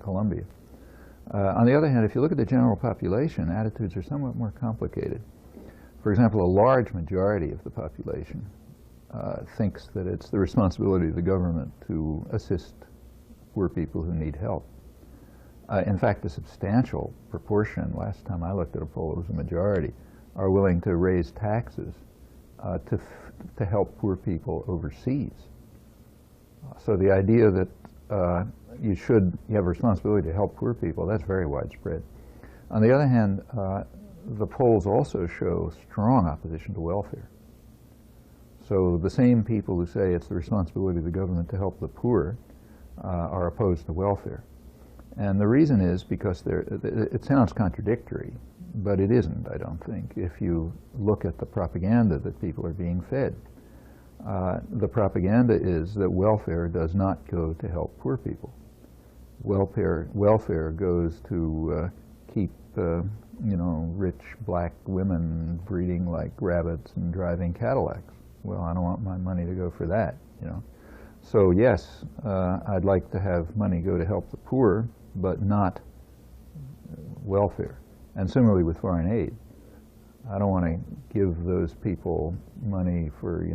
Columbia. On the other hand, if you look at the general population, attitudes are somewhat more complicated. For example, a large majority of the population thinks that it's the responsibility of the government to assist poor people who need help. In fact, a substantial proportion, last time I looked at a poll, it was a majority, are willing to raise taxes to help poor people overseas. So the idea that you have a responsibility to help poor people, that's very widespread. On the other hand, the polls also show strong opposition to welfare. So the same people who say it's the responsibility of the government to help the poor are opposed to welfare. And the reason is because it sounds contradictory, but it isn't, I don't think, if you look at the propaganda that people are being fed. The propaganda is that welfare does not go to help poor people. Welfare goes to keep rich black women breeding like rabbits and driving Cadillacs. Well, I don't want my money to go for that, So yes, I'd like to have money go to help the poor, but not welfare. And similarly with foreign aid. I don't want to give those people money for,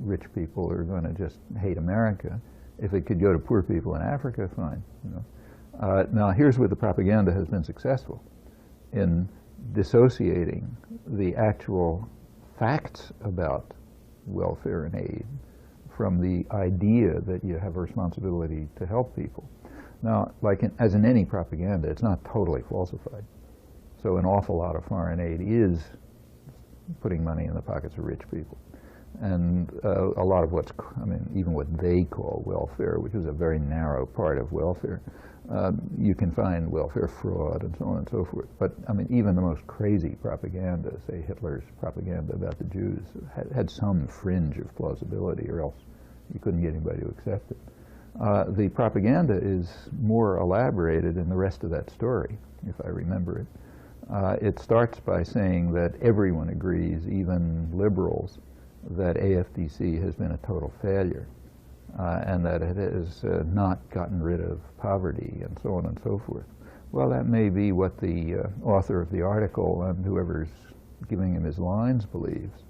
rich people who are going to just hate America. If it could go to poor people in Africa, fine. Now, here's where the propaganda has been successful in dissociating the actual facts about welfare and aid from the idea that you have a responsibility to help people. Now, as in any propaganda, it's not totally falsified. So an awful lot of foreign aid is putting money in the pockets of rich people. And a lot of even what they call welfare, which is a very narrow part of welfare, you can find welfare fraud and so on and so forth. But even the most crazy propaganda, say Hitler's propaganda about the Jews, had some fringe of plausibility, or else you couldn't get anybody to accept it. The propaganda is more elaborated in the rest of that story, if I remember it. It starts by saying that everyone agrees, even liberals, that AFDC has been a total failure and that it has not gotten rid of poverty and so on and so forth. Well, that may be what the author of the article and whoever's giving him his lines believes,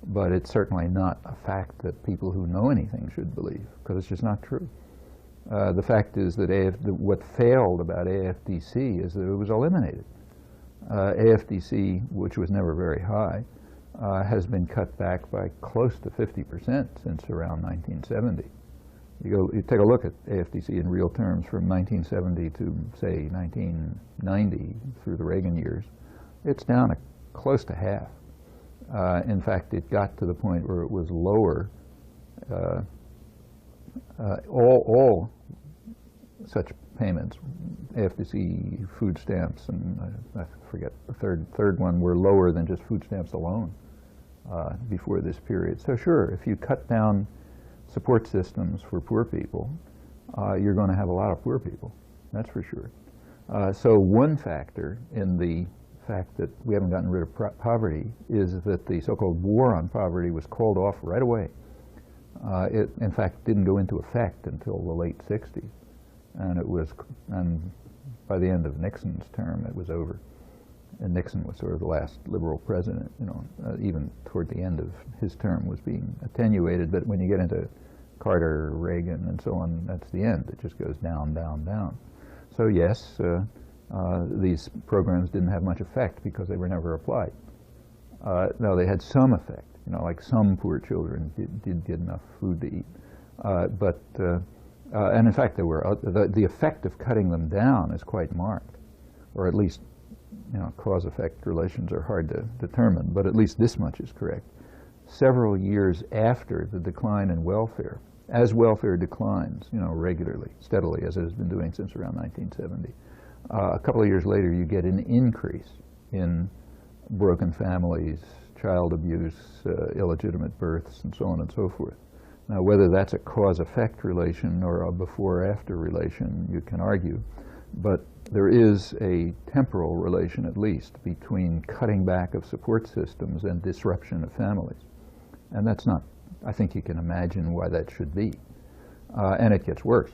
but it's certainly not a fact that people who know anything should believe, because it's just not true. The fact is that what failed about AFDC is that it was eliminated. AFDC, which was never very high, has been cut back by close to 50% since around 1970. You take a look at AFDC in real terms from 1970 to, say, 1990 through the Reagan years. It's down close to half. In fact, it got to the point where it was lower. All such payments, AFDC, food stamps, and I forget the third one, were lower than just food stamps alone before this period. So sure, if you cut down support systems for poor people, you're going to have a lot of poor people, that's for sure. So one factor in the fact that we haven't gotten rid of poverty is that the so-called war on poverty was called off right away. It, in fact, didn't go into effect until the late 60s. And by the end of Nixon's term, it was over. And Nixon was sort of the last liberal president, even toward the end of his term was being attenuated. But when you get into Carter, Reagan, and so on, that's the end. It just goes down, down, down. So yes, these programs didn't have much effect because they were never applied. No, they had some effect. Like some poor children did get enough food to eat. And in fact, there were the effect of cutting them down is quite marked, or at least, cause-effect relations are hard to determine, but at least this much is correct. Several years after the decline in welfare, as welfare declines, regularly, steadily, as it has been doing since around 1970, a couple of years later, you get an increase in broken families, child abuse, illegitimate births, and so on and so forth. Now, whether that's a cause-effect relation or a before-after relation, you can argue, but there is a temporal relation, at least, between cutting back of support systems and disruption of families. And that's not, I think you can imagine why that should be. And it gets worse.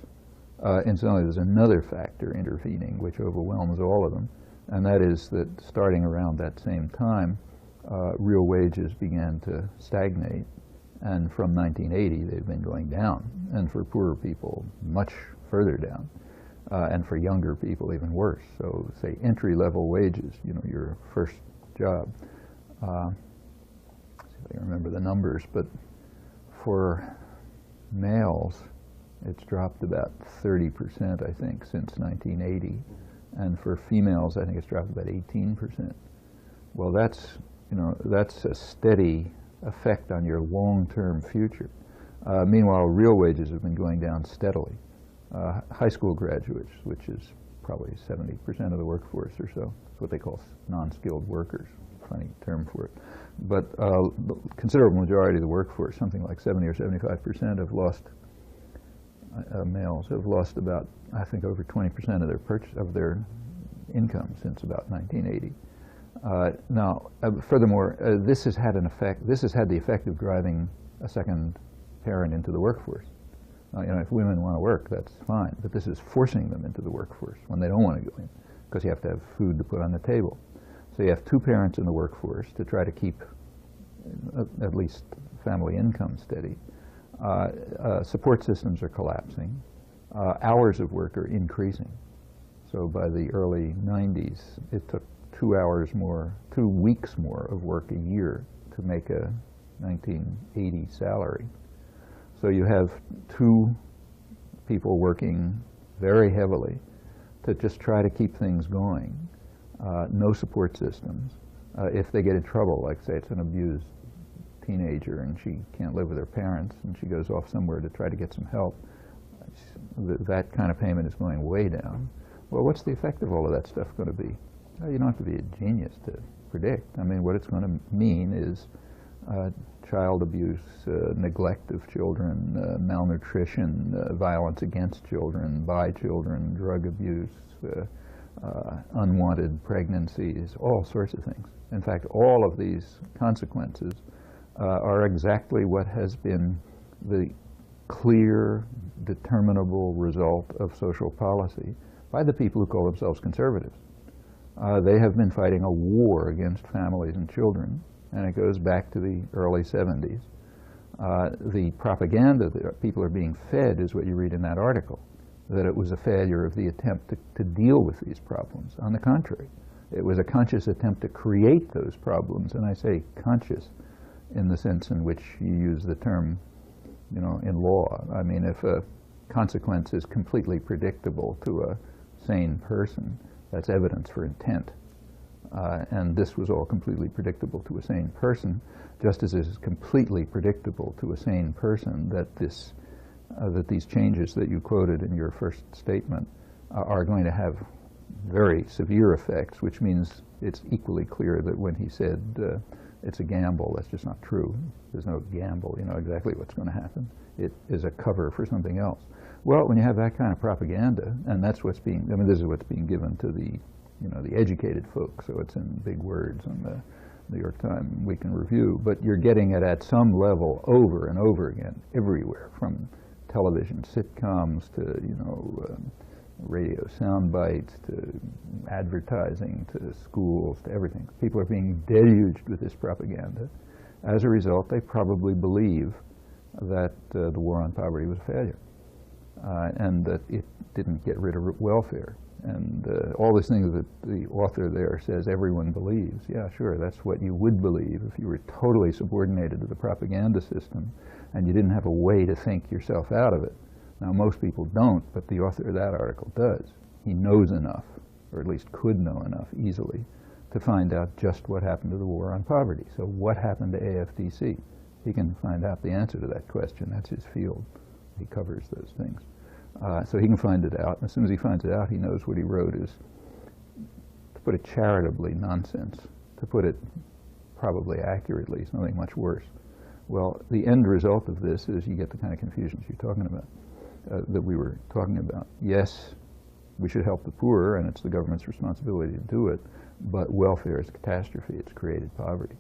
Incidentally, there's another factor intervening which overwhelms all of them, and that is that starting around that same time, real wages began to stagnate, and from 1980 they've been going down, and for poorer people much further down, and for younger people even worse. So say entry-level wages, you know, your first job. Let's see if I can remember the numbers, but for males it's dropped about 30%, I think, since 1980, and for females I think it's dropped about 18%. Well, that's, you know, that's a steady effect on your long-term future. Meanwhile, real wages have been going down steadily. High school graduates, which is probably 70% of the workforce or so, it's what they call non-skilled workers, funny term for it. But considerable majority of the workforce, something like 70 or 75%, have lost, males have lost about, I think, over 20% of their income since about 1980. Now, furthermore, this has had an effect. This has had the effect of driving a second parent into the workforce. You know, if women want to work, that's fine, but this is forcing them into the workforce when they don't want to go in, because you have to have food to put on the table. So you have two parents in the workforce to try to keep at least family income steady. Support systems are collapsing. Hours of work are increasing. So by the early 90s, it took 2 weeks more of work a year to make a 1980 salary. So you have two people working very heavily to just try to keep things going. No support systems. If they get in trouble, like say it's an abused teenager and she can't live with her parents and she goes off somewhere to try to get some help, that kind of payment is going way down. Well, what's the effect of all of that stuff going to be? You don't have to be a genius to predict. I mean, what it's going to mean is child abuse, neglect of children, malnutrition, violence against children, by children, drug abuse, unwanted pregnancies, all sorts of things. In fact, all of these consequences are exactly what has been the clear, determinable result of social policy by the people who call themselves conservatives. They have been fighting a war against families and children, and it goes back to the early 70s. The propaganda that people are being fed is what you read in that article, that it was a failure of the attempt to deal with these problems. On the contrary, it was a conscious attempt to create those problems, and I say conscious in the sense in which you use the term, you know, in law. I mean, if a consequence is completely predictable to a sane person, that's evidence for intent. And this was all completely predictable to a sane person, just as it is completely predictable to a sane person that that these changes that you quoted in your first statement are going to have very severe effects, which means it's equally clear that when he said it's a gamble, that's just not true. There's no gamble. You know exactly what's going to happen. It is a cover for something else. Well, when you have that kind of propaganda, and that's what's being, I mean, this is what's being given to the, you know, the educated folk, so it's in big words on the New York Times Weekend Review, but you're getting it at some level over and over again, everywhere, from television sitcoms to, you know, radio sound bites to advertising to schools to everything. People are being deluged with this propaganda. As a result, they probably believe that the war on poverty was a failure, and that it didn't get rid of welfare. And all these things that the author there says everyone believes. Yeah, sure, that's what you would believe if you were totally subordinated to the propaganda system and you didn't have a way to think yourself out of it. Now, most people don't, but the author of that article does. He knows enough, or at least could know enough easily, to find out just what happened to the war on poverty. So what happened to AFDC? He can find out the answer to that question. That's his field. He covers those things. So he can find it out. And as soon as he finds it out, he knows what he wrote is, to put it charitably, nonsense. To put it probably accurately, something much worse. Well, the end result of this is you get the kind of confusions you're talking about, that we were talking about. Yes, we should help the poor, and it's the government's responsibility to do it, but welfare is a catastrophe. It's created poverty.